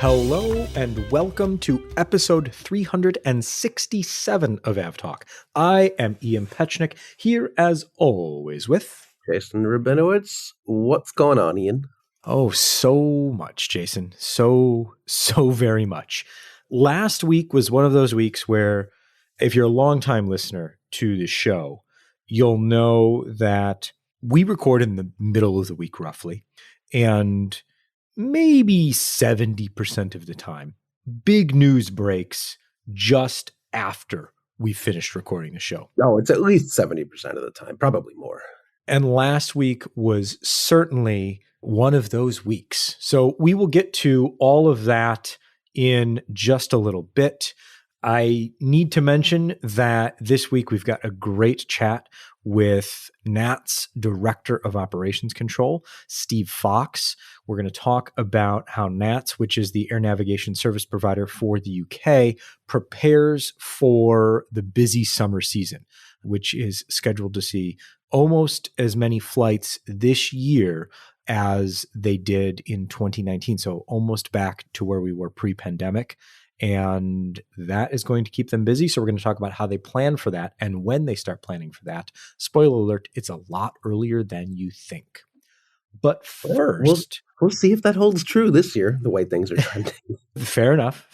Hello and welcome to episode 367 of AvTalk. I am Ian Petchnick, here as always with... Jason Rabinowitz. What's going on, Ian? Oh, so much, Jason. So very much. Last week was one of those weeks where, if you're a longtime listener to the show, you'll know that we record in the middle of the week roughly, and maybe 70% of the time, big news breaks just after we finished recording the show. No, it's at least 70% of the time, probably more. And last week was certainly one of those weeks. So we will get to all of that in just a little bit. I need to mention that this week we've got a great chat with NAT's Director of Operations Control, Steve Fox. We're going to talk about how NATS, which is the air navigation service provider for the UK, prepares for the busy summer season, which is scheduled to see almost as many flights this year as they did in 2019. So almost back to where we were pre-pandemic. And that is going to keep them busy. So we're going to talk about how they plan for that and when they start planning for that. Spoiler alert, it's a lot earlier than you think. But first... We'll see if that holds true this year, the way things are trending. Fair enough.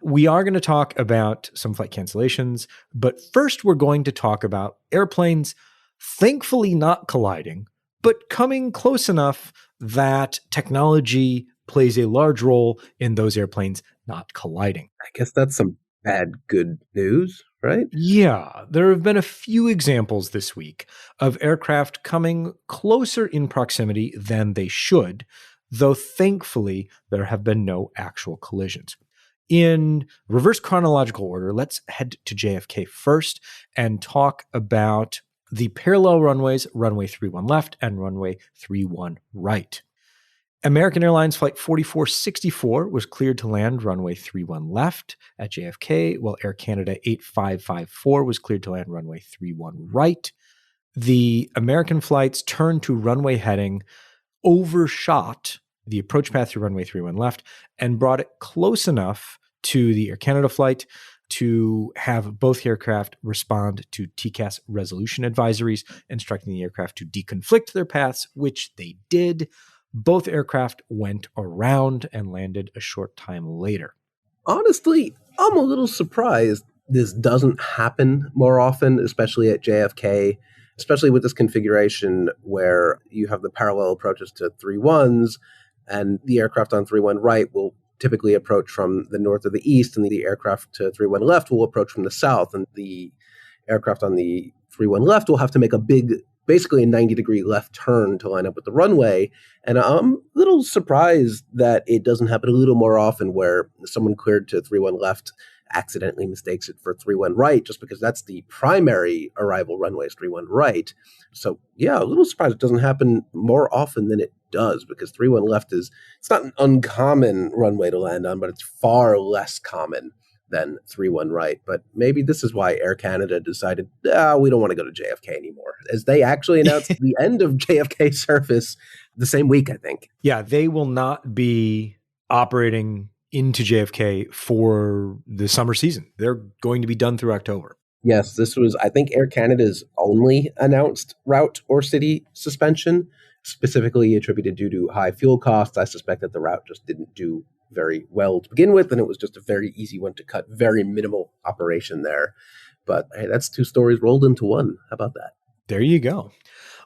We are going to talk about some flight cancellations, but first we're going to talk about airplanes thankfully not colliding, but coming close enough that technology plays a large role in those airplanes not colliding. I guess that's some bad good news, right? Yeah, there have been a few examples this week of aircraft coming closer in proximity than they should, though thankfully there have been no actual collisions. In reverse chronological order, let's head to JFK first and talk about the parallel runways, runway 31 left and runway 31 right. American Airlines Flight 4464 was cleared to land runway 31 left at JFK, while Air Canada 8554 was cleared to land runway 31 right. The American flights turned to runway heading, overshot the approach path through runway 31 left, and brought it close enough to the Air Canada flight to have both aircraft respond to TCAS resolution advisories, instructing the aircraft to deconflict their paths, which they did. Both aircraft went around and landed a short time later. Honestly, I'm a little surprised this doesn't happen more often, especially at JFK, especially with this configuration where you have the parallel approaches to 31s, and the aircraft on 31 right will typically approach from the north or the east, and the aircraft to 31 left will approach from the south, and the aircraft on the 31 left will have to make basically a 90-degree left turn to line up with the runway. And I'm a little surprised that it doesn't happen a little more often where someone cleared to 31 left accidentally mistakes it for 31 right, just because that's the primary arrival runway is 31 right. So yeah, a little surprised it doesn't happen more often than it does, because 31 left it's not an uncommon runway to land on, but it's far less common than 31 right. But maybe this is why Air Canada decided, we don't want to go to JFK anymore, as they actually announced the end of JFK service the same week, I think. Yeah, they will not be operating into JFK for the summer season. They're going to be done through October. Yes, this was, I think, Air Canada's only announced route or city suspension, specifically attributed due to high fuel costs. I suspect that the route just didn't do very well to begin with, and it was just a very easy one to cut, very minimal operation there. But hey, that's two stories rolled into one. How about that? There you go.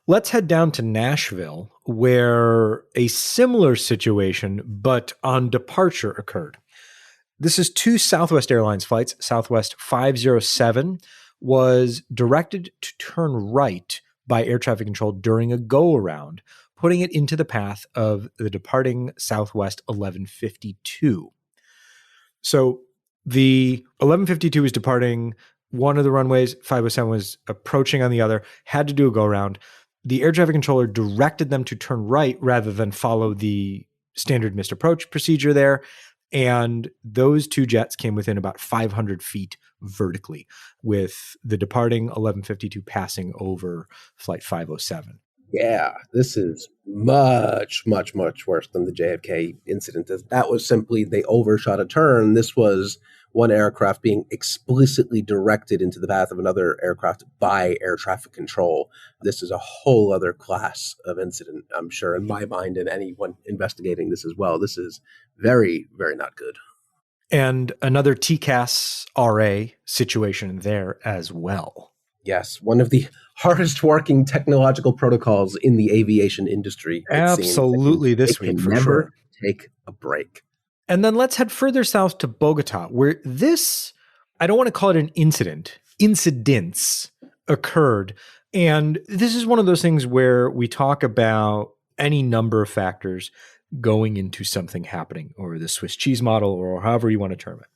Let's head down to Nashville, where a similar situation, but on departure, occurred. This is two Southwest Airlines flights. Southwest 507 was directed to turn right by air traffic control during a go-around, putting it into the path of the departing Southwest 1152. So the 1152 was departing one of the runways, 507 was approaching on the other, had to do a go-around. The air traffic controller directed them to turn right rather than follow the standard missed approach procedure there. And those two jets came within about 500 feet vertically, with the departing 1152 passing over flight 507. Yeah, this is much, much, much worse than the JFK incident. That was simply they overshot a turn. This was one aircraft being explicitly directed into the path of another aircraft by air traffic control. This is a whole other class of incident, I'm sure, in my mind, and anyone investigating this as well. This is very, very not good. And another TCAS RA situation there as well. Yes, one of the hardest working technological protocols in the aviation industry, it seems. Absolutely this week, for never sure. take a break. And then let's head further south to Bogota, where I don't want to call it an incident, incidents occurred. And this is one of those things where we talk about any number of factors going into something happening, or the Swiss cheese model, or however you want to term it.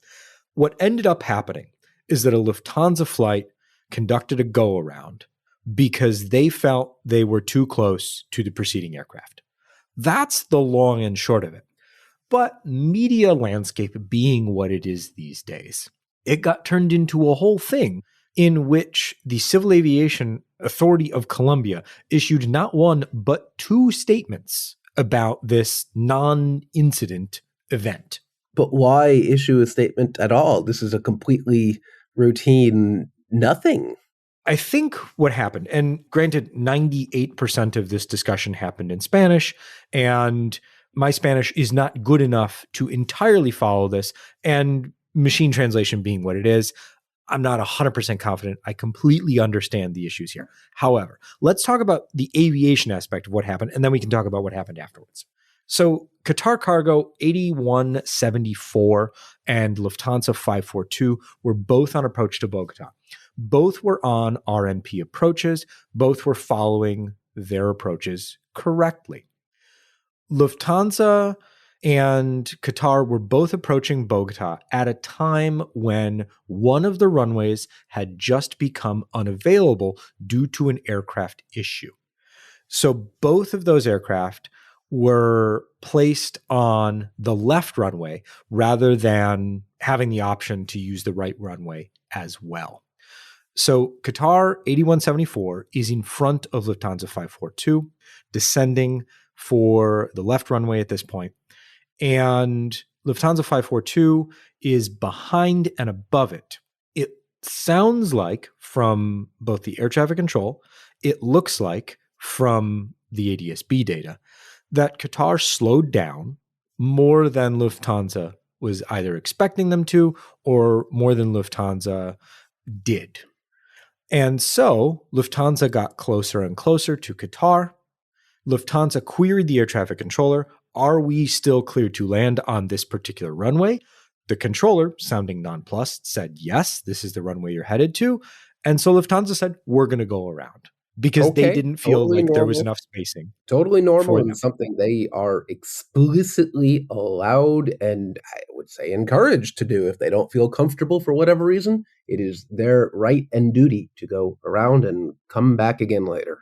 What ended up happening is that a Lufthansa flight conducted a go-around because they felt they were too close to the preceding aircraft. That's the long and short of it. But media landscape being what it is these days, it got turned into a whole thing in which the Civil Aviation Authority of Colombia issued not one, but two statements about this non-incident event. But why issue a statement at all? This is a completely routine nothing. I think what happened, and granted, 98% of this discussion happened in Spanish, and my Spanish is not good enough to entirely follow this, and machine translation being what it is, I'm not 100% confident I completely understand the issues here. However, let's talk about the aviation aspect of what happened, and then we can talk about what happened afterwards. So Qatar Cargo 8174 and Lufthansa 542 were both on approach to Bogota. Both were on RMP approaches. Both were following their approaches correctly. Lufthansa and Qatar were both approaching Bogota at a time when one of the runways had just become unavailable due to an aircraft issue. So both of those aircraft were placed on the left runway rather than having the option to use the right runway as well. So Qatar 8174 is in front of Lufthansa 542, descending for the left runway at this point. And Lufthansa 542 is behind and above it. It sounds like from both the air traffic control, it looks like from the ADS-B data, that Qatar slowed down more than Lufthansa was either expecting them to, or more than Lufthansa did. And so Lufthansa got closer and closer to Qatar. Lufthansa queried the air traffic controller, are we still cleared to land on this particular runway? The controller, sounding nonplussed, said, yes, this is the runway you're headed to. And so Lufthansa said, we're going to go around, because they didn't feel totally like normal. There was enough spacing. Totally normal, and something they are explicitly allowed and I would say encouraged to do. If they don't feel comfortable for whatever reason, it is their right and duty to go around and come back again later.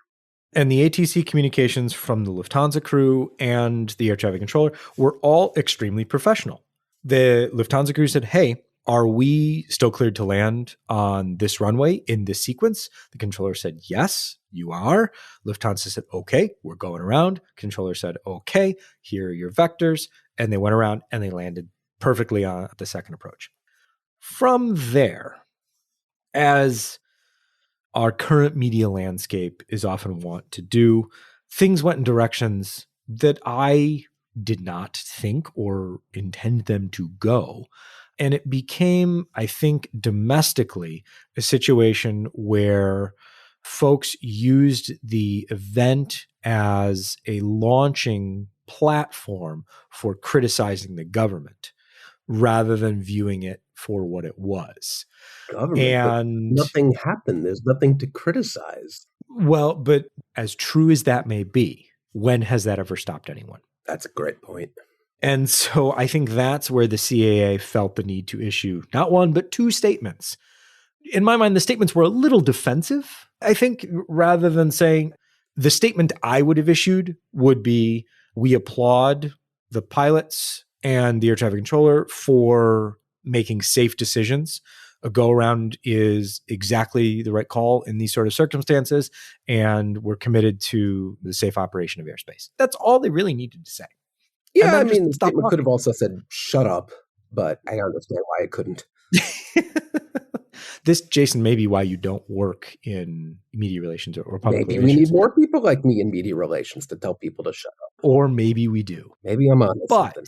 And the ATC communications from the Lufthansa crew and the air traffic controller were all extremely professional. The Lufthansa crew said, hey, are we still cleared to land on this runway in this sequence? The controller said, yes, you are. Lufthansa said, okay, we're going around. Controller said, okay, here are your vectors. And they went around and they landed perfectly on the second approach. From there, as our current media landscape is often wont to do, things went in directions that I did not think or intend them to go. And it became, I think, domestically, a situation where folks used the event as a launching platform for criticizing the government rather than viewing it for what it was. Government, and nothing happened. There's nothing to criticize. Well, but as true as that may be, when has that ever stopped anyone? That's a great point. And so I think that's where the CAA felt the need to issue not one, but two statements. In my mind, the statements were a little defensive, I think, rather than saying the statement I would have issued would be, we applaud the pilots and the air traffic controller for making safe decisions A go-around is exactly the right call in these sort of circumstances, and we're committed to the safe operation of airspace. That's all they really needed to say. Yeah, And then I mean, just the stop statement could talking. have also said, shut up, but I understand why it couldn't. This, Jason, may be why you don't work in media relations or public Maybe we relations. need more people like me in media relations to tell people to shut up. Or maybe we do. Maybe I'm on to But something.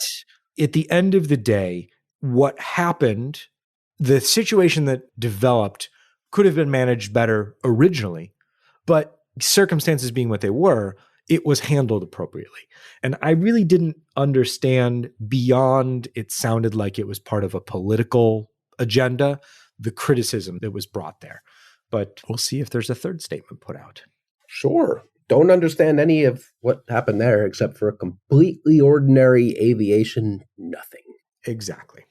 at the end of the day, what happened, the situation that developed could have been managed better originally, but circumstances being what they were, it was handled appropriately. And I really didn't understand beyond it sounded like it was part of a political agenda, the criticism that was brought there. But we'll see if there's a third statement put out. Sure. Don't understand any of what happened there except for a completely ordinary aviation nothing. Exactly.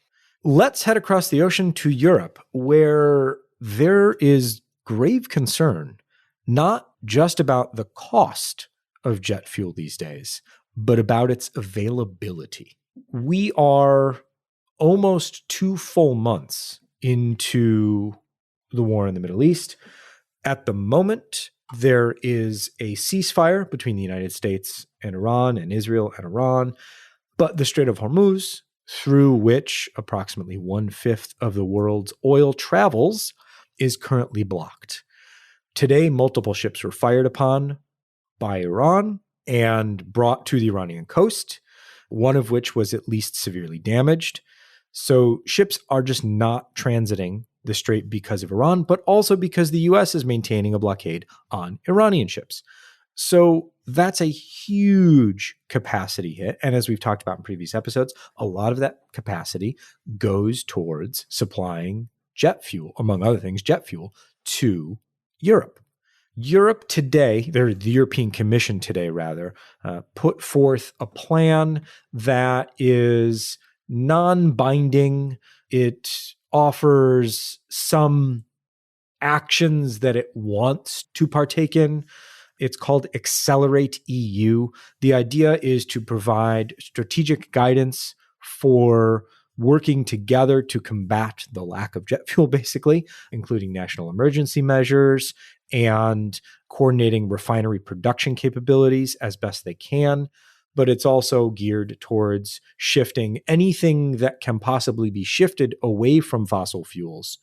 Let's head across the ocean to Europe, where there is grave concern, not just about the cost of jet fuel these days, but about its availability. We are almost 2 full months into the war in the Middle East. At the moment, there is a ceasefire between the United States and Iran, and Israel and Iran, but the Strait of Hormuz, through which approximately 1/5 of the world's oil travels, is currently blocked. Today, multiple ships were fired upon by Iran and brought to the Iranian coast, one of which was at least severely damaged. So ships are just not transiting the strait because of Iran, but also because the US is maintaining a blockade on Iranian ships. So that's a huge capacity hit. And as we've talked about in previous episodes, a lot of that capacity goes towards supplying jet fuel, among other things, jet fuel to Europe. Europe today, the European Commission today, rather, put forth a plan that is non-binding. It offers some actions that it wants to partake in. It's called Accelerate EU. The idea is to provide strategic guidance for working together to combat the lack of jet fuel, basically, including national emergency measures and coordinating refinery production capabilities as best they can. But it's also geared towards shifting anything that can possibly be shifted away from fossil fuels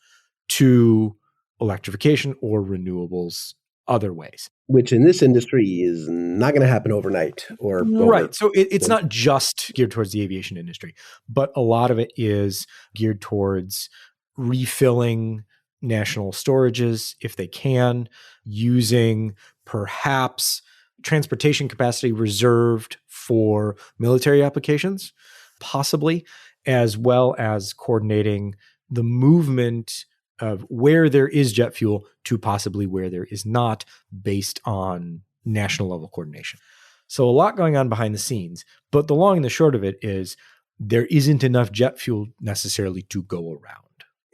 to electrification or renewables other ways. Which in this industry is not going to happen overnight or Right. So it's not just geared towards the aviation industry, but a lot of it is geared towards refilling national storages if they can, using perhaps transportation capacity reserved for military applications, possibly, as well as coordinating the movement of where there is jet fuel to possibly where there is not, based on national level coordination. So a lot going on behind the scenes, but the long and the short of it is there isn't enough jet fuel necessarily to go around.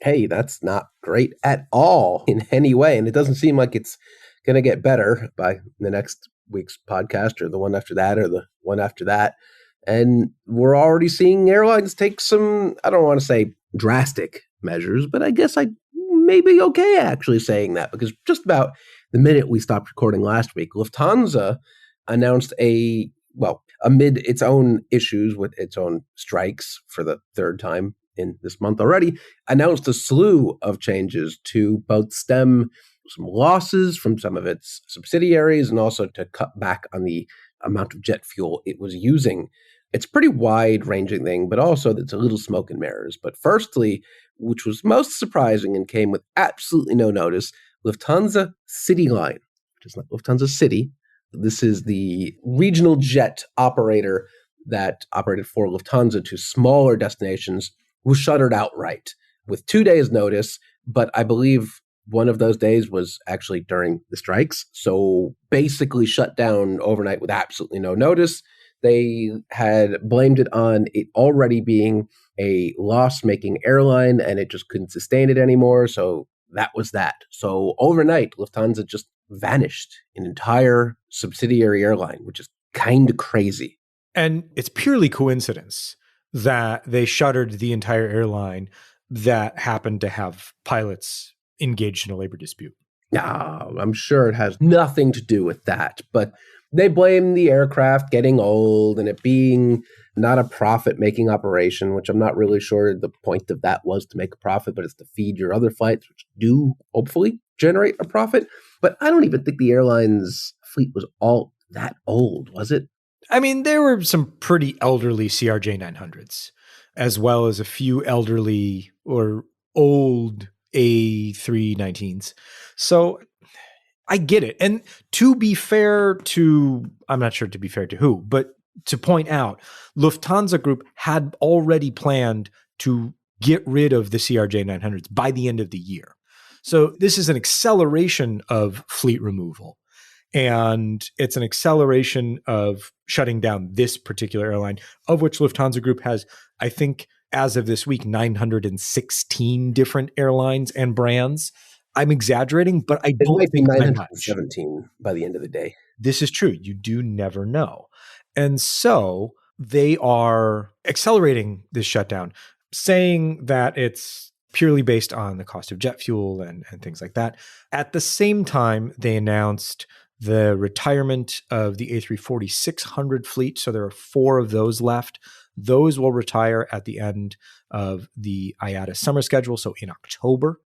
Hey, that's not great at all in any way. And it doesn't seem like it's going to get better by the next week's podcast or the one after that or the one after that. And we're already seeing airlines take some, I don't want to say drastic measures, but I guess I may be okay actually saying that, because just about the minute we stopped recording last week, Lufthansa announced amid its own issues with its own strikes for the third time in this month already, announced a slew of changes to both stem some losses from some of its subsidiaries and also to cut back on the amount of jet fuel it was using. It's a pretty wide-ranging thing, but also it's a little smoke and mirrors. But firstly, which was most surprising and came with absolutely no notice, Lufthansa CityLine, which is not Lufthansa City. This is the regional jet operator that operated for Lufthansa to smaller destinations, was shuttered outright with 2 days' notice. But I believe one of those days was actually during the strikes. So basically shut down overnight with absolutely no notice. They had blamed it on it already being a loss-making airline, and it just couldn't sustain it anymore. So that was that. So overnight, Lufthansa just vanished an entire subsidiary airline, which is kind of crazy. And it's purely coincidence that they shuttered the entire airline that happened to have pilots engaged in a labor dispute. No, I'm sure it has nothing to do with that. But they blame the aircraft getting old and it being not a profit-making operation, which I'm not really sure the point of that was to make a profit, but it's to feed your other flights, which do hopefully generate a profit. But I don't even think the airline's fleet was all that old, was it? I mean, there were some pretty elderly CRJ 900s, as well as a few elderly or old A319s. So I get it. And to be fair to, I'm not sure to be fair to who, but to point out, Lufthansa Group had already planned to get rid of the CRJ 900s by the end of the year. So this is an acceleration of fleet removal. And it's an acceleration of shutting down this particular airline, of which Lufthansa Group has, I think, as of this week, 916 different airlines and brands. I'm exaggerating, but I don't think by much. 917 by the end of the day. This is true. You do never know. And so they are accelerating this shutdown, saying that it's purely based on the cost of jet fuel and things like that. At the same time, they announced the retirement of the A340-600 fleet. So there are 4 of those left. Those will retire at the end of the IATA summer schedule, so in October.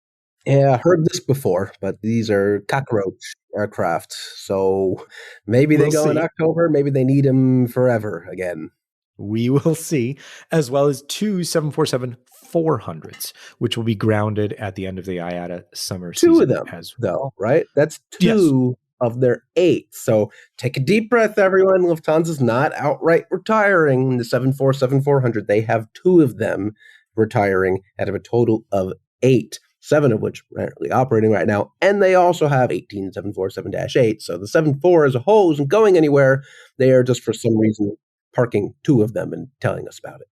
Yeah, I heard this before, but these are cockroach aircraft. So maybe they go in October, maybe they need them forever again. We will see, as well as 2 747-400s, which will be grounded at the end of the IATA summer season. 2 of them, as well. Though, right? That's 2 of their 8. So take a deep breath, everyone. Lufthansa's not outright retiring the 747-400. They have 2 of them retiring out of a total of 8. 7 of which are currently operating right now, and they also have 18 747-8. So the 74 as a whole isn't going anywhere. They are just for some reason parking 2 of them and telling us about it.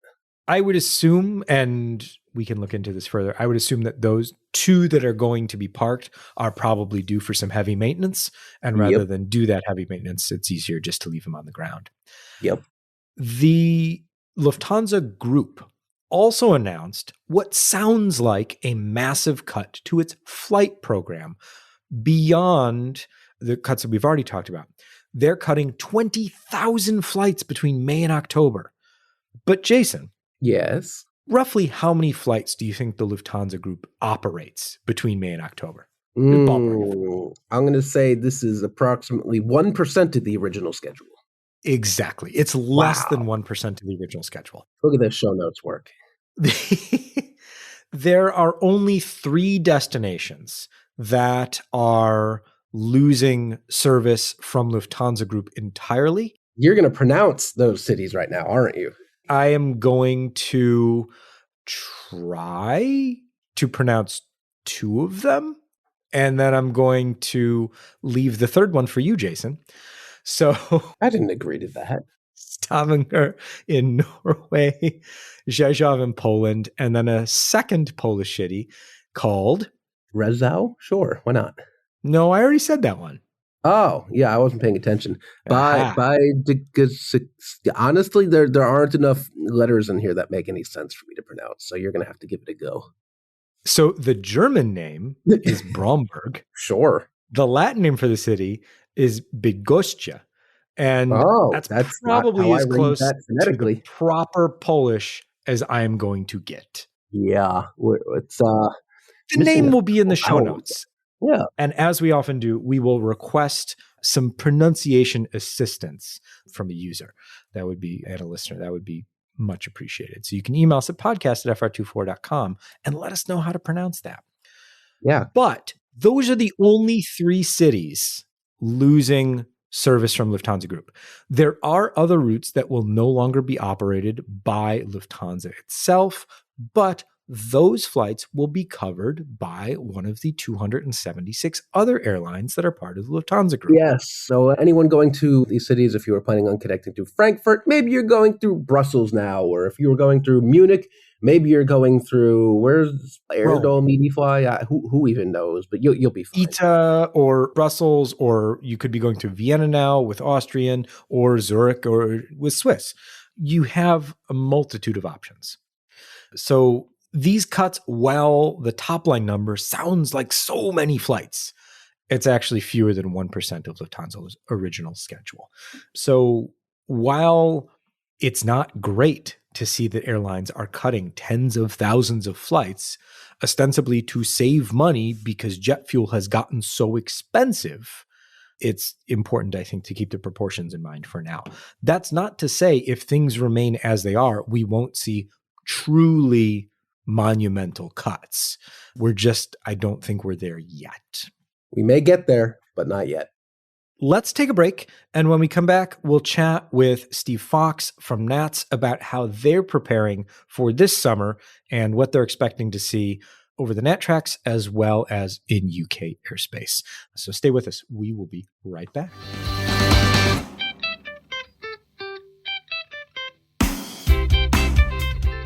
I would assume, and we can look into this further, I would assume that those 2 that are going to be parked are probably due for some heavy maintenance, and rather than do that heavy maintenance, it's easier just to leave them on the ground. Yep. The Lufthansa Group also announced what sounds like a massive cut to its flight program beyond the cuts that we've already talked about. They're cutting 20,000 flights between May and October. But Jason. Yes? Roughly how many flights do you think the Lufthansa Group operates between May and October? I'm going to say this is approximately 1% of the original schedule. Exactly. It's less than 1% of the original schedule. Look at this show notes work. There are only 3 destinations that are losing service from Lufthansa Group entirely. You're going to pronounce those cities right now, aren't you? I am going to try to pronounce 2 of them, and then I'm going to leave the third one for you, Jason. So I didn't agree to that. Stavanger in Norway, Rzeszów in Poland, and then a second Polish city called Rzeszów? Sure, why not? No, I already said that one. Oh, yeah, I wasn't paying attention. Honestly, there aren't enough letters in here that make any sense for me to pronounce, so you're going to have to give it a go. So the German name is Bromberg. Sure. The Latin name for the city is Bydgoszcz. And that's probably as close to the proper Polish as I am going to get. Yeah. It's the name will be in the show notes. Yeah. And as we often do, we will request some pronunciation assistance from a user. That would be, and a listener, that would be much appreciated. So you can email us at podcast@fr24.com and let us know how to pronounce that. Yeah. But those are the only 3 cities losing service from Lufthansa Group. There are other routes that will no longer be operated by Lufthansa itself, but those flights will be covered by one of the 276 other airlines that are part of the Lufthansa Group. Yes. So anyone going to these cities, if you were planning on connecting to Frankfurt, maybe you're going through Brussels now, or if you were going through Munich, maybe you're going through, where's Erdol Medifly? Who even knows? But you'll be fine. ITA or Brussels, or you could be going to Vienna now with Austrian, or Zurich or with Swiss. You have a multitude of options. So These cuts, while the top line number sounds like so many flights, it's actually fewer than 1% of Lufthansa's original schedule. So while it's not great to see that airlines are cutting tens of thousands of flights, ostensibly to save money because jet fuel has gotten so expensive, it's important, I think, to keep the proportions in mind for now. That's not to say if things remain as they are, we won't see truly monumental cuts. I don't think we're there yet. We may get there, but not yet. Let's take a break. And when we come back, we'll chat with Steve Fox from NATS about how they're preparing for this summer and what they're expecting to see over the NAT tracks as well as in UK airspace. So stay with us. We will be right back.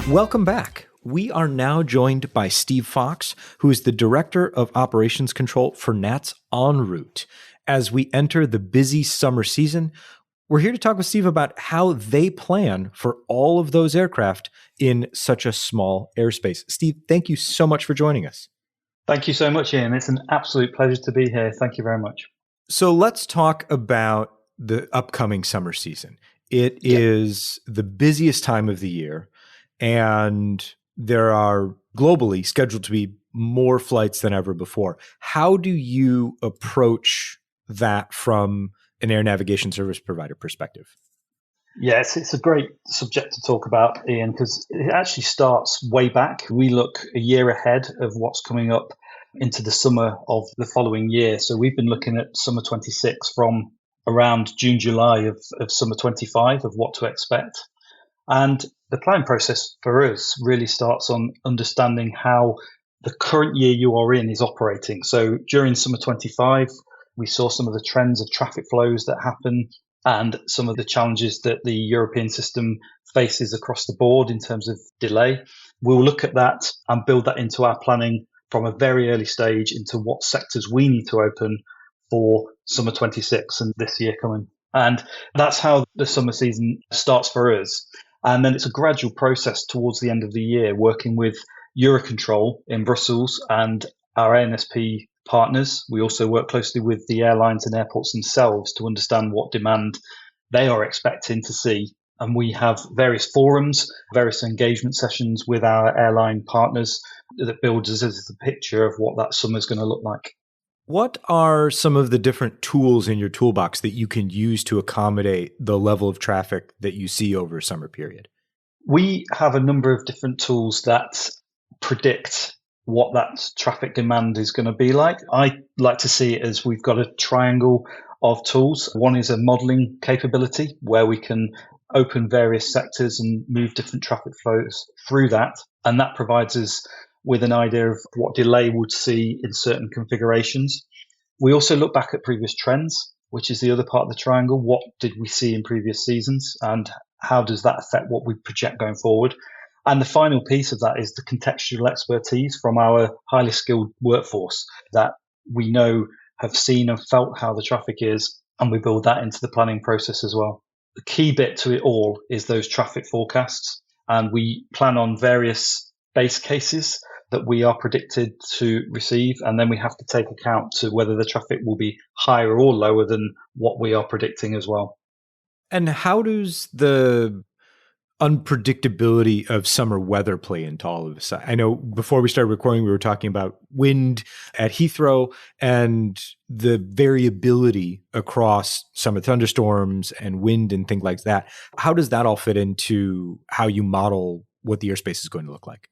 Welcome back. We are now joined by Steve Fox, who is the Director of Operations Control for NATS en route. As we enter the busy summer season, we're here to talk with Steve about how they plan for all of those aircraft in such a small airspace. Steve, thank you so much for joining us. Thank you so much, Ian. It's an absolute pleasure to be here. Thank you very much. So let's talk about the upcoming summer season. It is the busiest time of the year, and there are globally scheduled to be more flights than ever before. How do you approach that from an air navigation service provider perspective? Yes, it's a great subject to talk about, Ian, because it actually starts way back. We look a year ahead of what's coming up into the summer of the following year. So we've been looking at summer 26 from around June, July of summer 25 of what to expect. And the planning process for us really starts on understanding how the current year you are in is operating. So during summer 25, we saw some of the trends of traffic flows that happen and some of the challenges that the European system faces across the board in terms of delay. We'll look at that and build that into our planning from a very early stage into what sectors we need to open for summer 26 and this year coming. And that's how the summer season starts for us. And then it's a gradual process towards the end of the year, working with Eurocontrol in Brussels and our ANSP partners. We also work closely with the airlines and airports themselves to understand what demand they are expecting to see. And we have various forums, various engagement sessions with our airline partners that builds us as a picture of what that summer is going to look like. What are some of the different tools in your toolbox that you can use to accommodate the level of traffic that you see over a summer period? We have a number of different tools that predict what that traffic demand is going to be like. I like to see it as we've got a triangle of tools. One is a modeling capability where we can open various sectors and move different traffic flows through that. And that provides us with an idea of what delay we'd see in certain configurations. We also look back at previous trends, which is the other part of the triangle. What did we see in previous seasons and how does that affect what we project going forward? And the final piece of that is the contextual expertise from our highly skilled workforce that we know have seen and felt how the traffic is, and we build that into the planning process as well. The key bit to it all is those traffic forecasts, and we plan on various base cases that we are predicted to receive, and then we have to take account to whether the traffic will be higher or lower than what we are predicting as well. And how does the unpredictability of summer weather play into all of this? I know before we started recording, we were talking about wind at Heathrow and the variability across summer thunderstorms and wind and things like that. How does that all fit into how you model what the airspace is going to look like?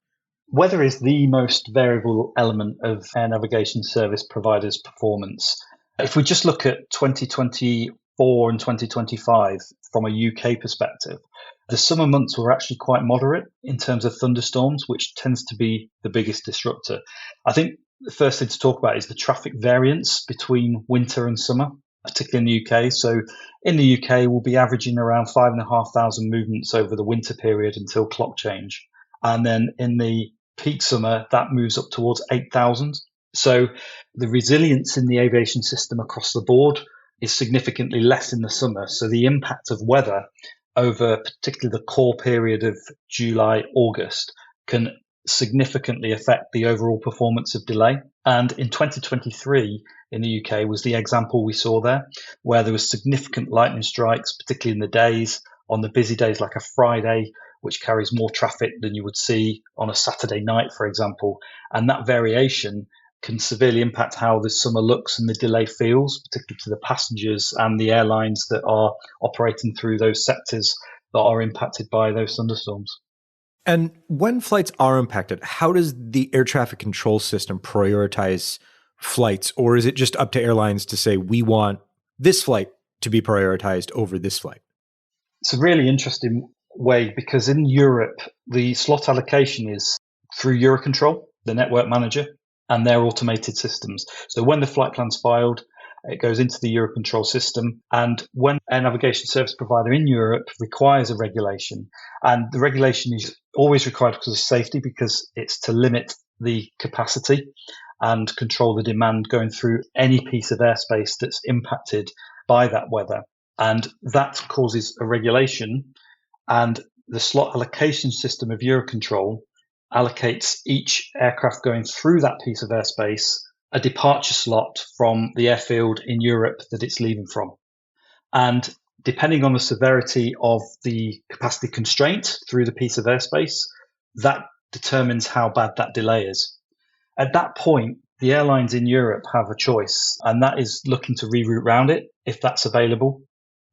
Weather is the most variable element of air navigation service providers' performance. If we just look at 2024 and 2025 from a UK perspective, the summer months were actually quite moderate in terms of thunderstorms, which tends to be the biggest disruptor. I think the first thing to talk about is the traffic variance between winter and summer, particularly in the UK. So in the UK, we'll be averaging around 5,500 movements over the winter period until clock change. And then in the peak summer, that moves up towards 8,000. So the resilience in the aviation system across the board is significantly less in the summer. So the impact of weather over particularly the core period of July, August can significantly affect the overall performance of delay. And in 2023 in the UK was the example we saw there, where there was significant lightning strikes, particularly in the days, on the busy days like a Friday, which carries more traffic than you would see on a Saturday night, for example. And that variation can severely impact how the summer looks and the delay feels, particularly to the passengers and the airlines that are operating through those sectors that are impacted by those thunderstorms. And when flights are impacted, how does the air traffic control system prioritize flights? Or is it just up to airlines to say, we want this flight to be prioritized over this flight? It's a really interesting way because in Europe, the slot allocation is through Eurocontrol, the network manager, and their automated systems. So when the flight plan's filed, it goes into the Eurocontrol system. And when a navigation service provider in Europe requires a regulation, and the regulation is always required because of safety, because it's to limit the capacity and control the demand going through any piece of airspace that's impacted by that weather. And that causes a regulation, and the slot allocation system of Eurocontrol allocates each aircraft going through that piece of airspace a departure slot from the airfield in Europe that it's leaving from. And depending on the severity of the capacity constraint through the piece of airspace, that determines how bad that delay is. At that point, the airlines in Europe have a choice, and that is looking to reroute around it if that's available,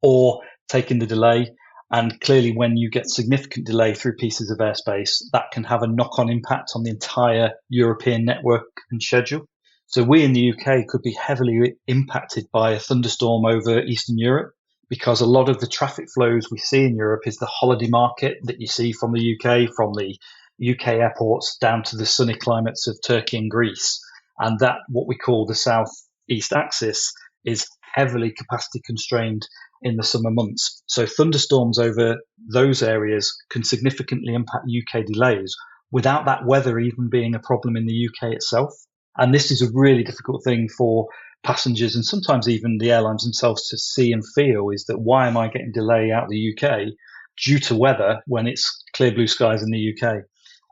or taking the delay. And clearly, when you get significant delay through pieces of airspace, that can have a knock-on impact on the entire European network and schedule. So we in the UK could be heavily impacted by a thunderstorm over Eastern Europe, because a lot of the traffic flows we see in Europe is the holiday market that you see from the UK, from the UK airports down to the sunny climates of Turkey and Greece. And that, what we call the south-east axis, is heavily capacity constrained in the summer months. So thunderstorms over those areas can significantly impact UK delays without that weather even being a problem in the UK itself. And this is a really difficult thing for passengers and sometimes even the airlines themselves to see and feel, is that why am I getting delay out of the UK due to weather when it's clear blue skies in the UK?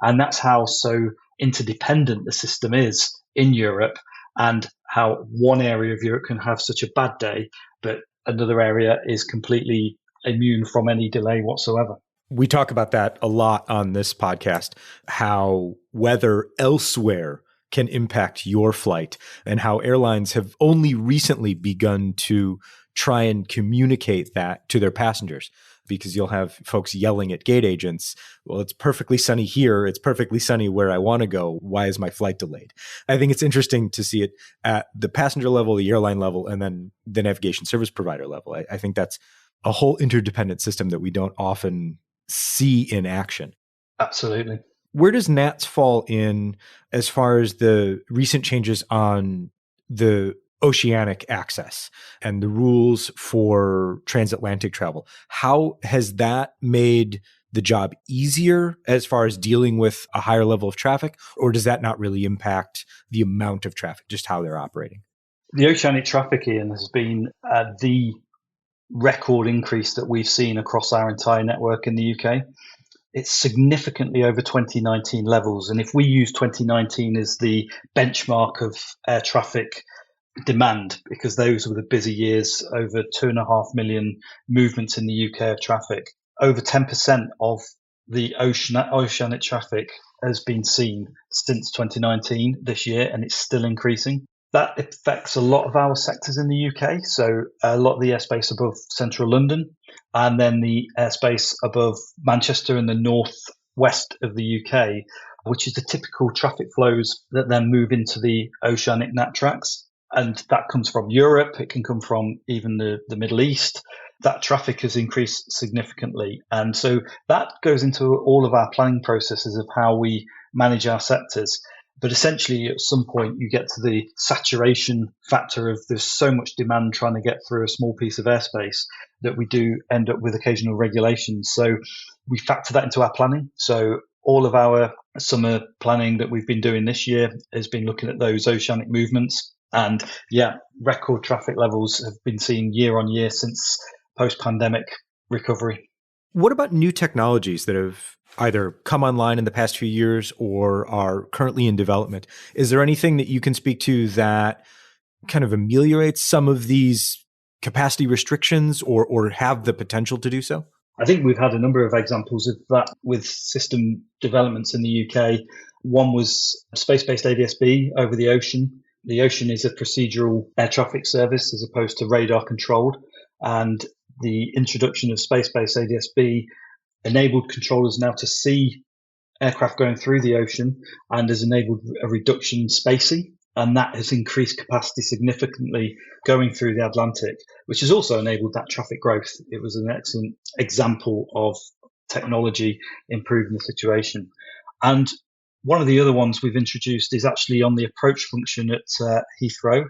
And that's how so interdependent the system is in Europe, and how one area of Europe can have such a bad day, but another area is completely immune from any delay whatsoever. We talk about that a lot on this podcast, how weather elsewhere can impact your flight, and how airlines have only recently begun to try and communicate that to their passengers, because you'll have folks yelling at gate agents, well, it's perfectly sunny here. It's perfectly sunny where I want to go. Why is my flight delayed? I think it's interesting to see it at the passenger level, the airline level, and then the navigation service provider level. I think that's a whole interdependent system that we don't often see in action. Absolutely. Where does NATS fall in as far as the recent changes on the oceanic access and the rules for transatlantic travel? How has that made the job easier as far as dealing with a higher level of traffic, or does that not really impact the amount of traffic, just how they're operating? The oceanic traffic, Ian, has been the record increase that we've seen across our entire network in the UK. It's significantly over 2019 levels. And if we use 2019 as the benchmark of air traffic demand, because those were the busy years, over 2.5 million movements in the UK of traffic, over 10% of the oceanic traffic has been seen since 2019 this year, and it's still increasing. That affects a lot of our sectors in the UK. So a lot of the airspace above central London, and then the airspace above Manchester in the northwest of the UK, which is the typical traffic flows that then move into the oceanic nat tracks. And that comes from Europe. It can come from even the Middle East. That traffic has increased significantly. And so that goes into all of our planning processes of how we manage our sectors. But essentially, at some point, you get to the saturation factor of there's so much demand trying to get through a small piece of airspace that we do end up with occasional regulations. So we factor that into our planning. So all of our summer planning that we've been doing this year has been looking at those oceanic movements. And yeah, record traffic levels have been seen year on year since post-pandemic recovery. What about new technologies that have either come online in the past few years or are currently in development? Is there anything that you can speak to that kind of ameliorates some of these capacity restrictions or have the potential to do so? I think we've had a number of examples of that with system developments in the UK. One was space-based ADS-B over the ocean. The ocean is a procedural air traffic service as opposed to radar controlled. And the introduction of space-based ADS-B enabled controllers now to see aircraft going through the ocean and has enabled a reduction in spacing. And that has increased capacity significantly going through the Atlantic, which has also enabled that traffic growth. It was an excellent example of technology improving the situation. And one of the other ones we've introduced is actually on the approach function at Heathrow,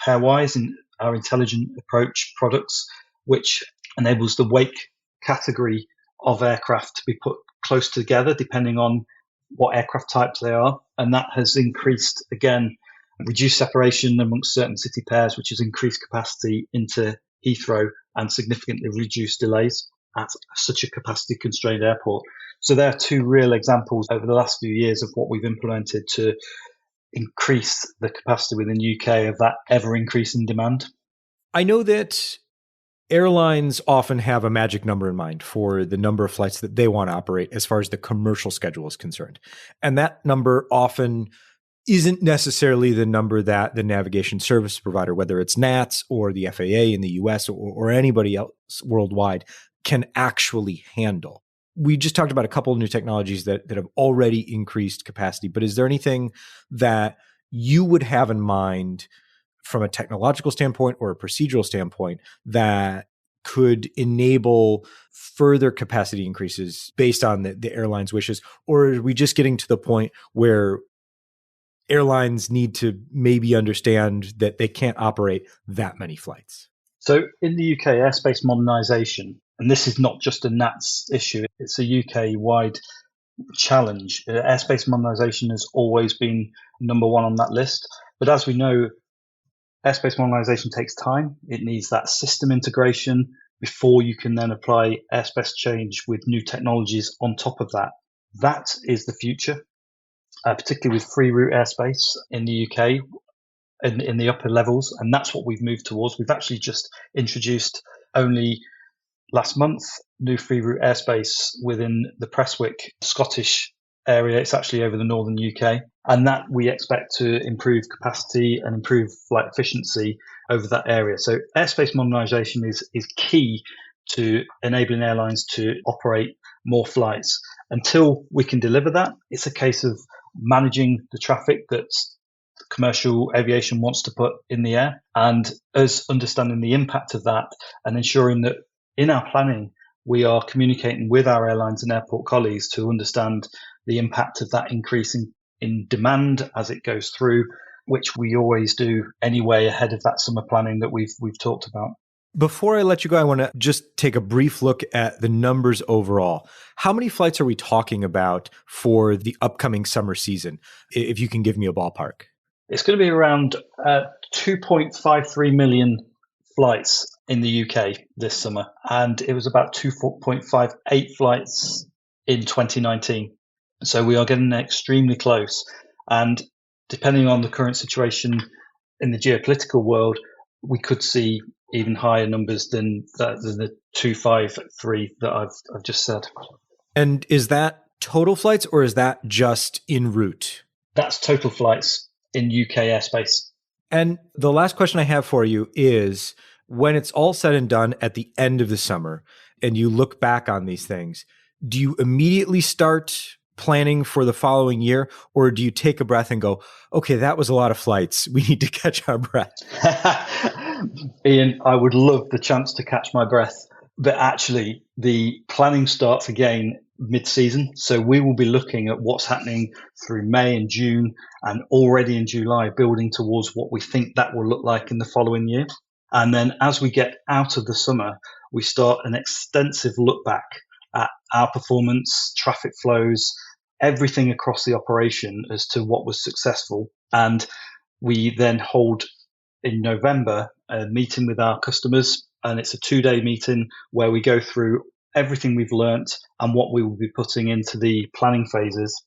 pairwise in our intelligent approach products, which enables the wake category of aircraft to be put close together depending on what aircraft types they are. And that has increased, again, reduced separation amongst certain city pairs, which has increased capacity into Heathrow and significantly reduced delays at such a capacity constrained airport. So there are two real examples over the last few years of what we've implemented to increase the capacity within the UK of that ever increasing demand. I know that airlines often have a magic number in mind for the number of flights that they want to operate as far as the commercial schedule is concerned. And that number often isn't necessarily the number that the navigation service provider, whether it's NATS or the FAA in the US or anybody else worldwide, can actually handle. We just talked about a couple of new technologies that have already increased capacity, but is there anything that you would have in mind from a technological standpoint or a procedural standpoint that could enable further capacity increases based on the airline's wishes? Or are we just getting to the point where airlines need to maybe understand that they can't operate that many flights? So in the UK, airspace modernisation, and this is not just a NATS issue, it's a UK-wide challenge. Airspace modernisation has always been number one on that list. But as we know, airspace modernisation takes time. It needs that system integration before you can then apply airspace change with new technologies on top of that. That is the future, particularly with free route airspace in the UK in the upper levels. And that's what we've moved towards. We've actually just introduced only last month new free route airspace within the Prestwick Scottish area. It's actually over the northern UK. And that we expect to improve capacity and improve flight efficiency over that area. So airspace modernisation is key to enabling airlines to operate more flights. Until we can deliver that, it's a case of managing the traffic that commercial aviation wants to put in the air, and us understanding the impact of that and ensuring that in our planning, we are communicating with our airlines and airport colleagues to understand the impact of that increase in demand as it goes through, which we always do anyway ahead of that summer planning that we've talked about. Before I let you go, I want to just take a brief look at the numbers overall. How many flights are we talking about for the upcoming summer season, if you can give me a ballpark? It's going to be around 2.53 million flights in the UK this summer, and it was about 2.58 flights in 2019. So we are getting extremely close. And depending on the current situation in the geopolitical world, we could see even higher numbers than the 253 that I've just said. And is that total flights or is that just en route? That's total flights in UK airspace. And the last question I have for you is, when it's all said and done at the end of the summer and you look back on these things, do you immediately start planning for the following year, or do you take a breath and go, okay, that was a lot of flights, we need to catch our breath? Ian, I would love the chance to catch my breath, but actually the planning starts again mid-season. So we will be looking at what's happening through May and June and already in July, building towards what we think that will look like in the following year. And then as we get out of the summer, we start an extensive look back at our performance, traffic flows, everything across the operation as to what was successful. And we then hold in November a meeting with our customers, and it's a 2-day meeting where we go through everything we've learnt and what we will be putting into the planning phases.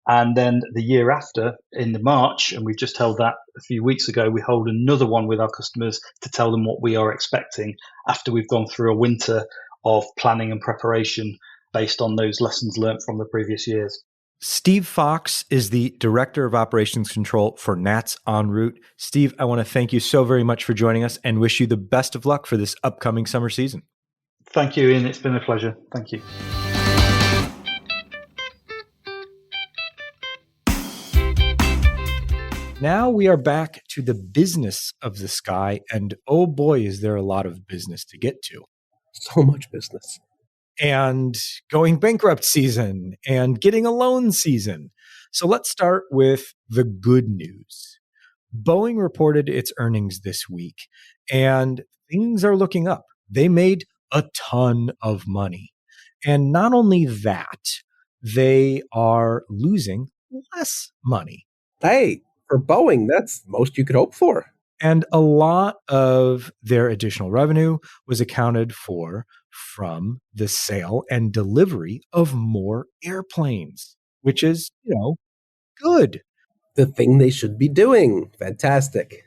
And then the year after, in the March, and we've just held that a few weeks ago, we hold another one with our customers to tell them what we are expecting after we've gone through a winter of planning and preparation based on those lessons learned from the previous years. Steve Fox is the Director of Operations Control for Nats En Route. Steve, I want to thank you so very much for joining us and wish you the best of luck for this upcoming summer season. Thank you, Ian. It's been a pleasure. Thank you. Now we are back to the business of the sky, and oh boy, is there a lot of business to get to. So much business. And going bankrupt season and getting a loan season. So let's start with the good news. Boeing reported its earnings this week, and things are looking up. They made a ton of money. And not only that, they are losing less money. Hey, for Boeing, that's most you could hope for. And a lot of their additional revenue was accounted for from the sale and delivery of more airplanes, which is, good. The thing they should be doing. Fantastic.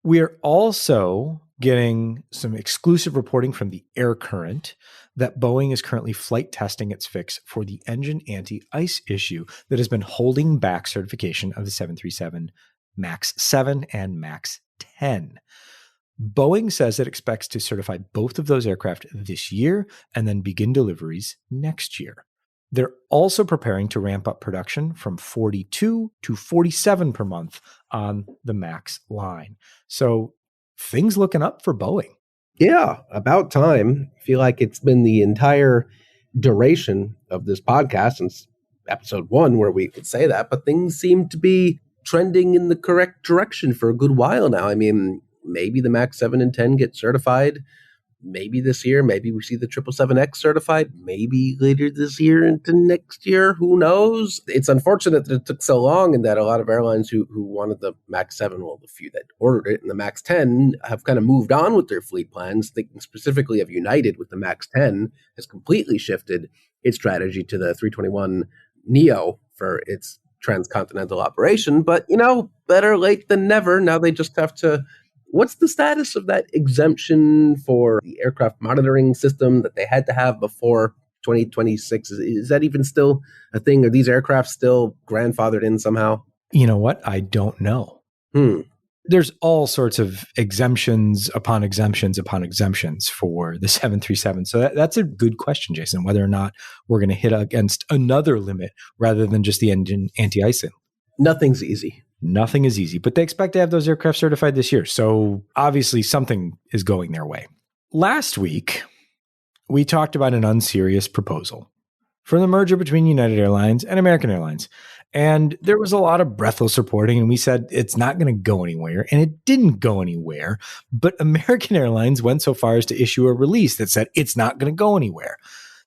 We're also getting some exclusive reporting from the Air Current that Boeing is currently flight testing its fix for the engine anti-ice issue that has been holding back certification of the 737 MAX 7 and MAX 10. Boeing says it expects to certify both of those aircraft this year and then begin deliveries next year. They're also preparing to ramp up production from 42 to 47 per month on the MAX line. So things looking up for Boeing. Yeah, about time. I feel like it's been the entire duration of this podcast since episode 1 where we could say that, but things seem to be trending in the correct direction for a good while now. I mean, maybe the MAX 7 and 10 get certified. Maybe this year, maybe we see the 777X certified, maybe later this year into next year, who knows? It's unfortunate that it took so long and that a lot of airlines who wanted the MAX 7, well, the few that ordered it, and the MAX 10 have kind of moved on with their fleet plans, thinking specifically of United with the MAX 10 has completely shifted its strategy to the 321neo for its transcontinental operation. But, better late than never. Now they just have to... What's the status of that exemption for the aircraft monitoring system that they had to have before 2026? Is that even still a thing? Are these aircraft still grandfathered in somehow? You know what? I don't know. There's all sorts of exemptions upon exemptions upon exemptions for the 737. So that's a good question, Jason, whether or not we're going to hit against another limit rather than just the engine anti-icing. Nothing's easy. Nothing is easy, but they expect to have those aircraft certified this year. So obviously something is going their way. Last week, we talked about an unserious proposal for the merger between United Airlines and American Airlines. And there was a lot of breathless reporting, and we said it's not going to go anywhere. And it didn't go anywhere. But American Airlines went so far as to issue a release that said it's not going to go anywhere.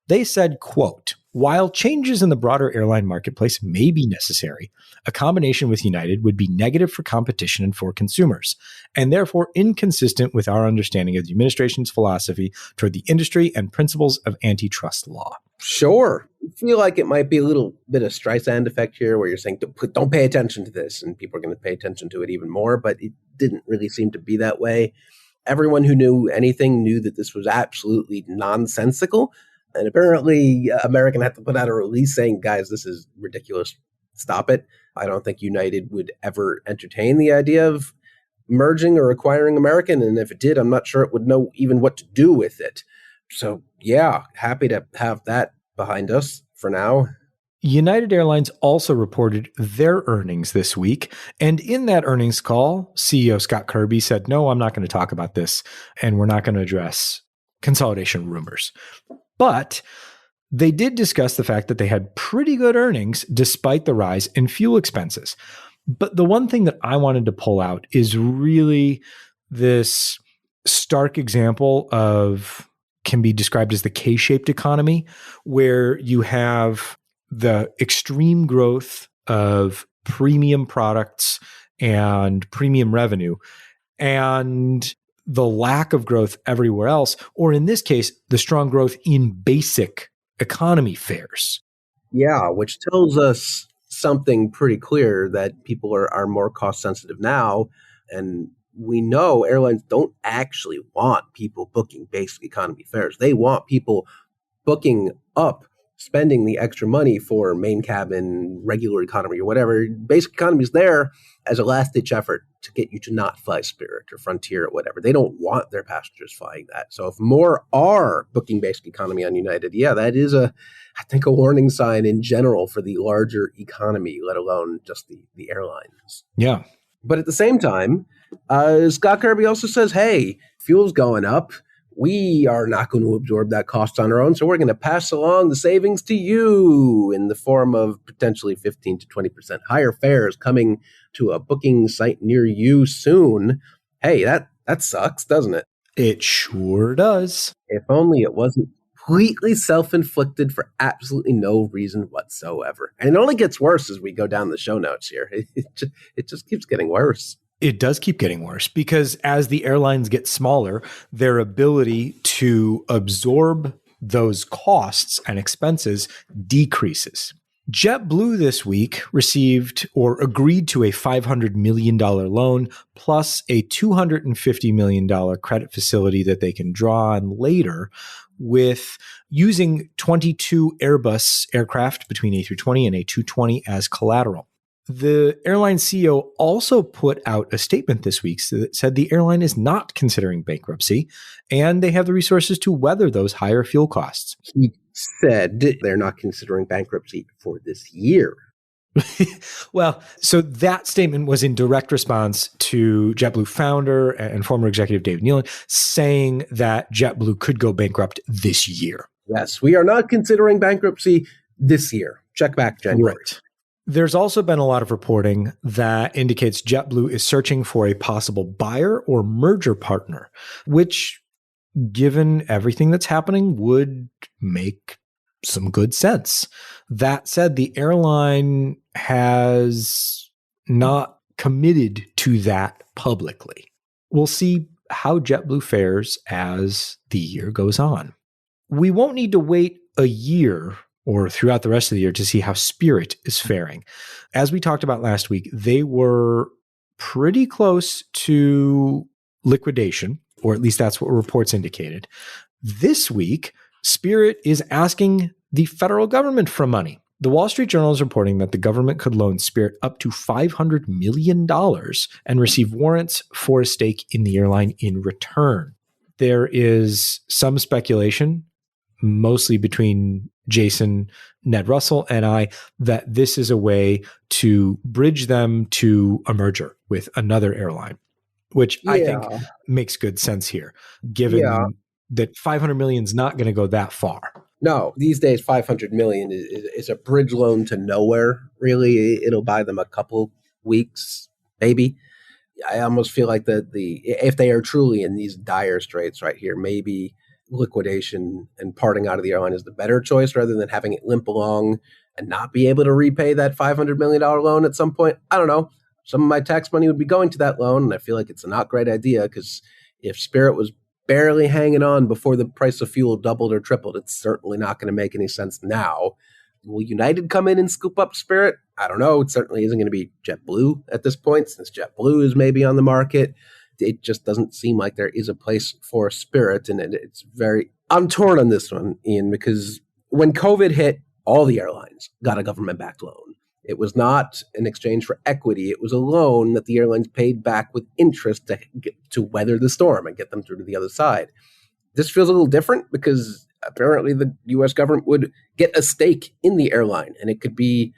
They said, quote, "While changes in the broader airline marketplace may be necessary, a combination with United would be negative for competition and for consumers, and therefore inconsistent with our understanding of the administration's philosophy toward the industry and principles of antitrust law." Sure. I feel like it might be a little bit of Streisand effect here where you're saying, don't pay attention to this, and people are going to pay attention to it even more, but it didn't really seem to be that way. Everyone who knew anything knew that this was absolutely nonsensical. And apparently, American had to put out a release saying, guys, this is ridiculous. Stop it. I don't think United would ever entertain the idea of merging or acquiring American. And if it did, I'm not sure it would know even what to do with it. So, yeah, happy to have that behind us for now. United Airlines also reported their earnings this week. And in that earnings call, CEO Scott Kirby said, no, I'm not going to talk about this. And we're not going to address consolidation rumors. But they did discuss the fact that they had pretty good earnings despite the rise in fuel expenses. But the one thing that I wanted to pull out is really this stark example of, can be described as the K-shaped economy, where you have the extreme growth of premium products and premium revenue, and the lack of growth everywhere else, or in this case, the strong growth in basic economy fares. Yeah, which tells us something pretty clear, that people are more cost sensitive now. And we know airlines don't actually want people booking basic economy fares. They want people booking up, spending the extra money for main cabin, regular economy, or whatever. Basic economy is there as a last-ditch effort to get you to not fly Spirit or Frontier or whatever. They don't want their passengers flying that. So if more are booking basic economy on United, yeah, that is I think a warning sign in general for the larger economy, let alone just the airlines. Yeah. But at the same time, Scott Kirby also says, hey, fuel's going up. We are not going to absorb that cost on our own, so we're going to pass along the savings to you in the form of potentially 15 to 20% higher fares coming to a booking site near you soon. Hey, that sucks, doesn't it? It sure does. If only it wasn't completely self-inflicted for absolutely no reason whatsoever. And it only gets worse as we go down the show notes here. It just keeps getting worse. It does keep getting worse because as the airlines get smaller, their ability to absorb those costs and expenses decreases. JetBlue this week received or agreed to a $500 million loan plus a $250 million credit facility that they can draw on later with using 22 Airbus aircraft between A320 and A220 as collateral. The airline CEO also put out a statement this week that said the airline is not considering bankruptcy and they have the resources to weather those higher fuel costs. He said they're not considering bankruptcy for this year. Well, so that statement was in direct response to JetBlue founder and former executive David Nealon saying that JetBlue could go bankrupt this year. Yes, we are not considering bankruptcy this year. Check back January. Right. There's also been a lot of reporting that indicates JetBlue is searching for a possible buyer or merger partner, which, given everything that's happening, would make some good sense. That said, the airline has not committed to that publicly. We'll see how JetBlue fares as the year goes on. We won't need to wait a year or throughout the rest of the year to see how Spirit is faring. As we talked about last week, they were pretty close to liquidation, or at least that's what reports indicated. This week, Spirit is asking the federal government for money. The Wall Street Journal is reporting that the government could loan Spirit up to $500 million and receive warrants for a stake in the airline in return. There is some speculation, mostly between Jason, Ned Russell, and I, that this is a way to bridge them to a merger with another airline, which I think makes good sense here, given that $500 million is not going to go that far. No, these days $500 million is a bridge loan to nowhere, really. It'll buy them a couple weeks, maybe. I almost feel like if they are truly in these dire straits right here, maybe liquidation and parting out of the airline is the better choice rather than having it limp along and not be able to repay that $500 million loan at some point. I don't know. Some of my tax money would be going to that loan, and I feel like it's a not great idea because if Spirit was barely hanging on before the price of fuel doubled or tripled, it's certainly not going to make any sense now. Will United come in and scoop up Spirit? I don't know. It certainly isn't going to be JetBlue at this point, since JetBlue is maybe on the market. It just doesn't seem like there is a place for Spirit, and it's very... I'm torn on this one, Ian, because when COVID hit, all the airlines got a government-backed loan. It was not an exchange for equity. It was a loan that the airlines paid back with interest to weather the storm and get them through to the other side. This feels a little different because apparently the U.S. government would get a stake in the airline, and it could be,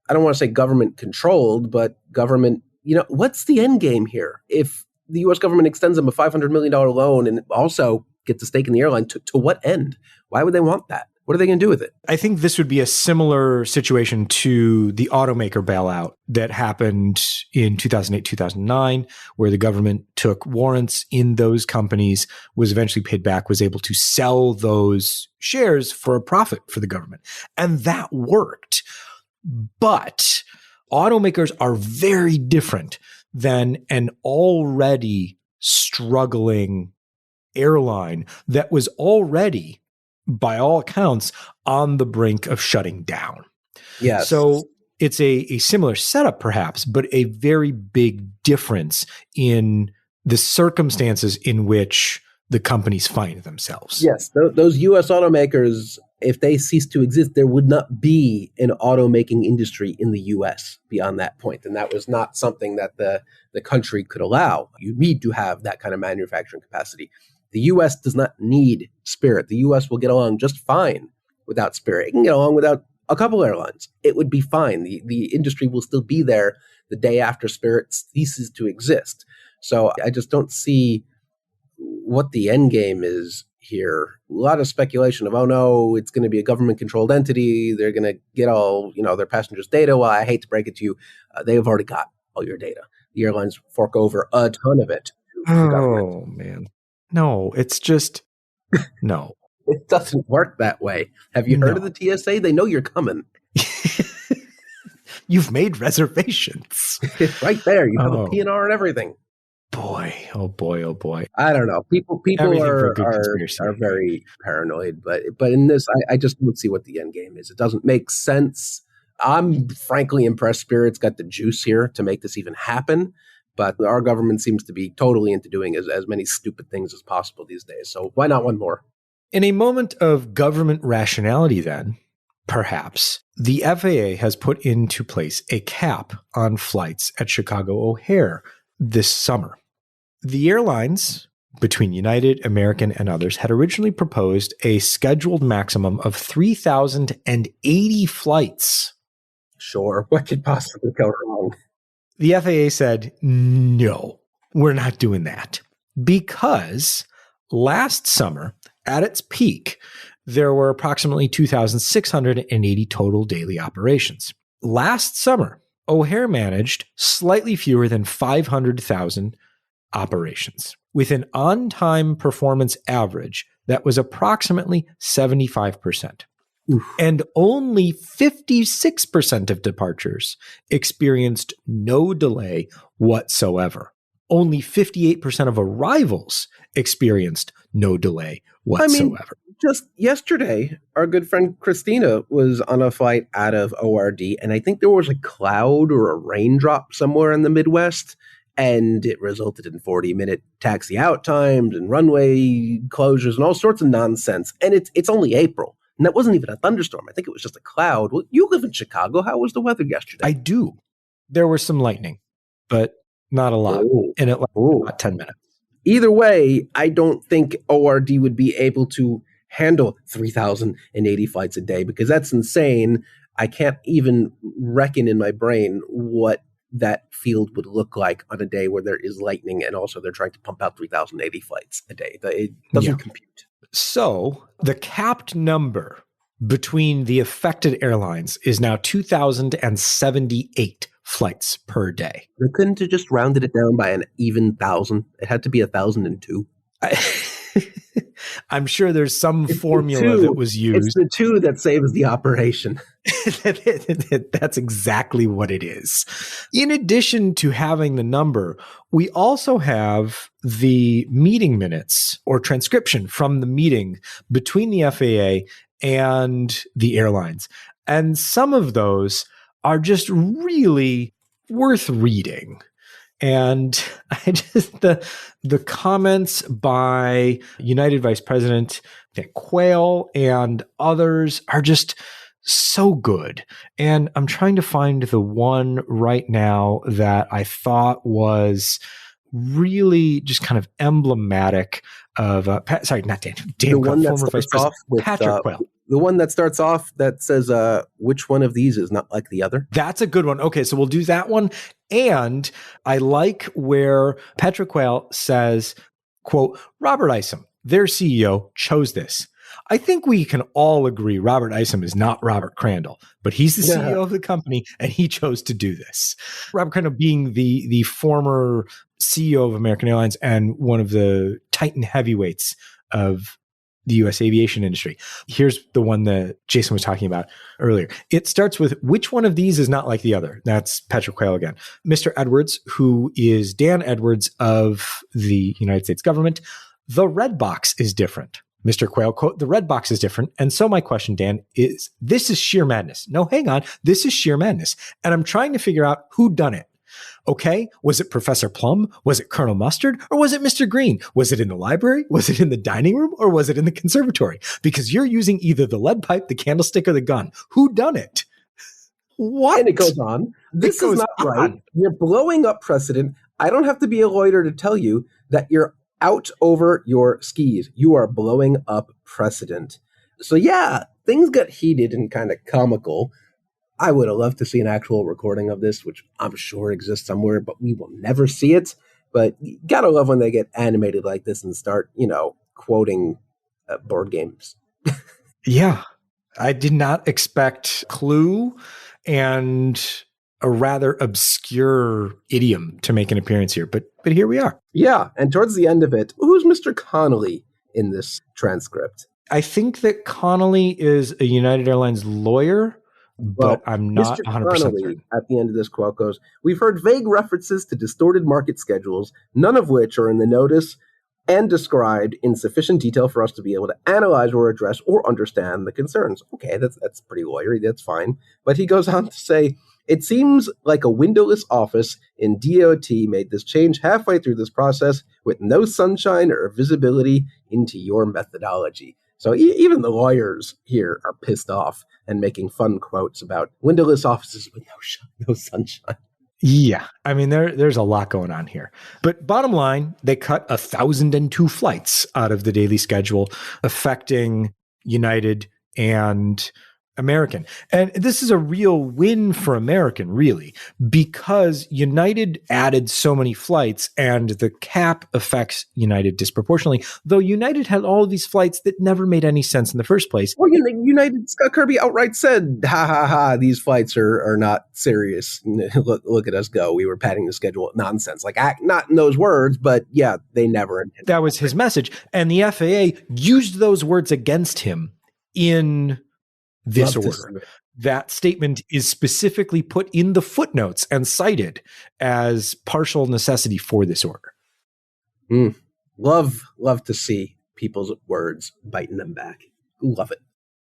I don't want to say government-controlled, but government... what's the end game here? If the U.S. government extends them a $500 million loan and also gets a stake in the airline, to what end? Why would they want that? What are they going to do with it? I think this would be a similar situation to the automaker bailout that happened in 2008, 2009, where the government took warrants in those companies, was eventually paid back, was able to sell those shares for a profit for the government. And that worked. But automakers are very different than an already struggling airline that was already, by all accounts, on the brink of shutting down. Yes. So it's a similar setup, perhaps, but a very big difference in the circumstances in which the companies find themselves. Yes, those U.S. automakers, if they cease to exist, there would not be an automaking industry in the U.S. beyond that point. And that was not something that the country could allow. You need to have that kind of manufacturing capacity. The U.S. does not need Spirit. The U.S. will get along just fine without Spirit. It can get along without a couple airlines. It would be fine. The industry will still be there the day after Spirit ceases to exist. So I just don't see what the end game is here. A lot of speculation of, oh no, it's going to be a government-controlled entity. They're going to get all, their passengers' data. Well, I hate to break it to you, they have already got all your data. The airlines fork over a ton of it to the government. Oh, man. No, it's just, no. It doesn't work that way. Have you heard of the TSA? They know you're coming. You've made reservations. Right there. You have a PNR and everything. Boy, oh boy, oh boy. I don't know. People are very paranoid, but in this, I just don't see what the end game is. It doesn't make sense. I'm frankly impressed Spirit's got the juice here to make this even happen, but our government seems to be totally into doing as many stupid things as possible these days. So why not one more? In a moment of government rationality, then, perhaps, the FAA has put into place a cap on flights at Chicago O'Hare this summer. The airlines, between United, American, and others, had originally proposed a scheduled maximum of 3,080 flights. Sure, what could possibly go wrong? The FAA said, no, we're not doing that. Because last summer, at its peak, there were approximately 2,680 total daily operations. Last summer, O'Hare managed slightly fewer than 500,000 operations, with an on-time performance average that was approximately 75%. Oof. And only 56% of departures experienced no delay whatsoever. Only 58% of arrivals experienced no delay whatsoever. Just yesterday, our good friend Christina was on a flight out of ORD, and I think there was a cloud or a raindrop somewhere in the Midwest, and it resulted in 40-minute taxi out times and runway closures and all sorts of nonsense. And it's only April, and that wasn't even a thunderstorm. I think it was just a cloud. Well, you live in Chicago. How was the weather yesterday? I do. There was some lightning, but not a lot, and it lasted about 10 minutes. Either way, I don't think ORD would be able to handle 3,080 flights a day, because that's insane. I can't even reckon in my brain what that field would look like on a day where there is lightning and also they're trying to pump out 3,080 flights a day. It doesn't compute. So the capped number between the affected airlines is now 2,078 flights per day. They couldn't have just rounded it down by an even 1,000. It had to be 1,002. I'm sure there's some formula that was used. It's the two that saves the operation. That's exactly what it is. In addition to having the number, we also have the meeting minutes or transcription from the meeting between the FAA and the airlines. And some of those are just really worth reading. And the comments by United Vice President Quayle and others are just so good. And I'm trying to find the one right now that I thought was really just kind of emblematic of Patrick Quayle. The one that starts off that says, which one of these is not like the other? That's a good one. Okay, so we'll do that one. And I like where Patrick Quayle says, quote, Robert Isom, their CEO, chose this. I think we can all agree Robert Isom is not Robert Crandall, but he's the CEO of the company and he chose to do this. Robert Crandall being the former CEO of American Airlines and one of the Titan heavyweights of the U.S. aviation industry. Here's the one that Jason was talking about earlier. It starts with, which one of these is not like the other? That's Patrick Quayle again. Mr. Edwards, who is Dan Edwards of the United States government, the red box is different. Mr. Quayle, quote, the red box is different. And so my question, Dan, is this is sheer madness. No, hang on. This is sheer madness. And I'm trying to figure out who done it. Okay, was it Professor Plum? Was it Colonel Mustard? Or was it Mr. Green? Was it in the library? Was it in the dining room? Or was it in the conservatory? Because you're using either the lead pipe, the candlestick, or the gun. Who done it? What? And it goes on. This is not right. You're blowing up precedent. I don't have to be a lawyer to tell you that you're out over your skis. You are blowing up precedent. So yeah, things got heated and kind of comical. I would have loved to see an actual recording of this, which I'm sure exists somewhere, but we will never see it. But you gotta love when they get animated like this and start, quoting board games. Yeah. I did not expect Clue and a rather obscure idiom to make an appearance here, but here we are. Yeah, and towards the end of it, who's Mr. Connolly in this transcript? I think that Connolly is a United Airlines lawyer, but I'm not Mr. 100% certain. At the end of this quote goes, we've heard vague references to distorted market schedules, none of which are in the notice and described in sufficient detail for us to be able to analyze or address or understand the concerns. Okay, that's pretty lawyery, that's fine. But he goes on to say, it seems like a windowless office in DOT made this change halfway through this process with no sunshine or visibility into your methodology. So even the lawyers here are pissed off and making fun quotes about windowless offices with no sunshine. Yeah. I mean, there's a lot going on here. But bottom line, they cut 1,002 flights out of the daily schedule, affecting United and American. And this is a real win for American, really, because United added so many flights and the cap affects United disproportionately, though United had all of these flights that never made any sense in the first place. Well, United, Scott Kirby outright said, ha, ha, ha, these flights are not serious. Look at us go. We were padding the schedule. Nonsense. Like, not in those words, but yeah, they never intended. That was his message. And the FAA used those words against him in this order. That statement is specifically put in the footnotes and cited as partial necessity for this order. Love to see people's words biting them back. Love it.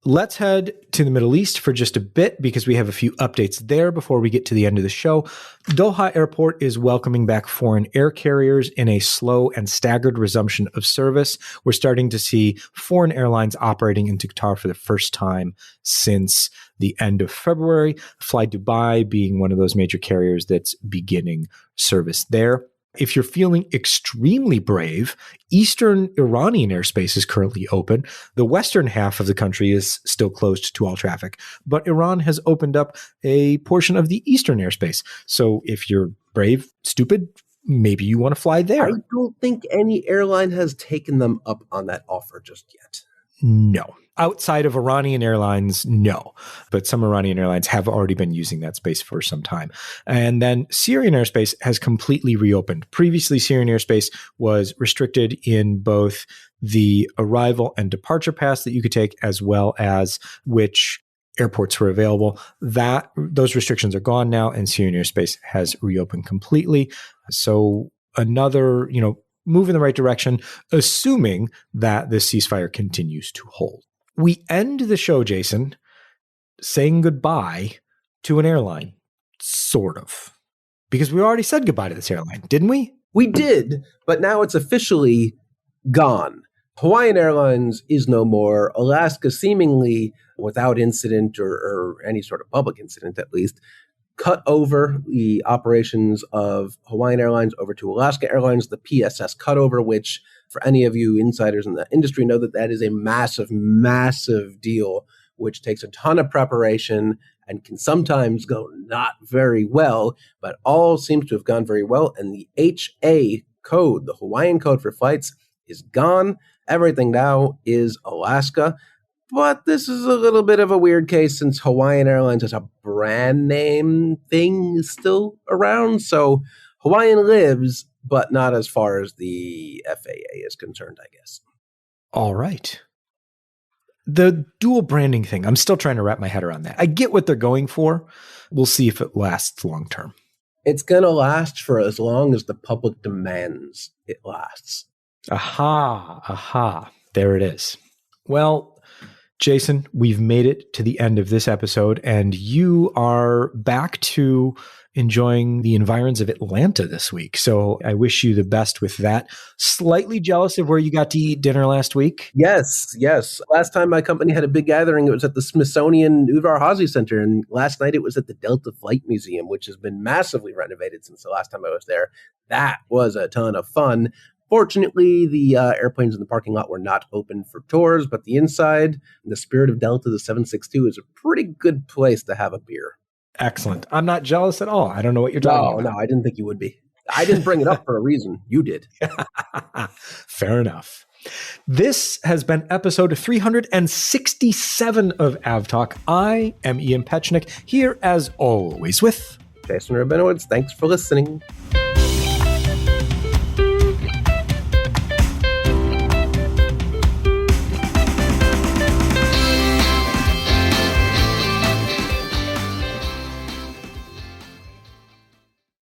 Let's head to the Middle East for just a bit because we have a few updates there before we get to the end of the show. Doha Airport is welcoming back foreign air carriers in a slow and staggered resumption of service. We're starting to see foreign airlines operating into Qatar for the first time since the end of February. Fly Dubai being one of those major carriers that's beginning service there. If you're feeling extremely brave, Eastern Iranian airspace is currently open. The western half of the country is still closed to all traffic, but Iran has opened up a portion of the eastern airspace. So if you're brave, stupid, maybe you want to fly there. I don't think any airline has taken them up on that offer just yet. No. Outside of Iranian airlines, no. But some Iranian airlines have already been using that space for some time. And then Syrian airspace has completely reopened. Previously, Syrian airspace was restricted in both the arrival and departure pass that you could take, as well as which airports were available. Those restrictions are gone now, and Syrian airspace has reopened completely. So another, move in the right direction, assuming that this ceasefire continues to hold. We end the show, Jason, saying goodbye to an airline, sort of. Because we already said goodbye to this airline, didn't we? We did, but now it's officially gone. Hawaiian Airlines is no more. Alaska, seemingly without incident or any sort of public incident at least, cut over the operations of Hawaiian Airlines over to Alaska Airlines, the PSS cutover, which for any of you insiders in the industry know that is a massive, massive deal, which takes a ton of preparation and can sometimes go not very well, but all seems to have gone very well. And the HA code, the Hawaiian code for flights, is gone. Everything now is Alaska. But this is a little bit of a weird case since Hawaiian Airlines as a brand name thing is still around. So Hawaiian lives, but not as far as the FAA is concerned, I guess. All right. The dual branding thing, I'm still trying to wrap my head around that. I get what they're going for. We'll see if it lasts long term. It's going to last for as long as the public demands it lasts. Aha. There it is. Well, Jason, we've made it to the end of this episode, and you are back to enjoying the environs of Atlanta this week. So I wish you the best with that. Slightly jealous of where you got to eat dinner last week. Yes. Last time my company had a big gathering, it was at the Smithsonian Udvar-Hazy Center. And last night it was at the Delta Flight Museum, which has been massively renovated since the last time I was there. That was a ton of fun. Fortunately, the airplanes in the parking lot were not open for tours, but the inside, in the spirit of Delta, the 762 is a pretty good place to have a beer. Excellent. I'm not jealous at all. I don't know what you're talking about. No, I didn't think you would be. I didn't bring it up for a reason. You did. Fair enough. This has been episode 367 of AvTalk. I am Ian Petchnick, here as always with Jason Rabinowitz. Thanks for listening.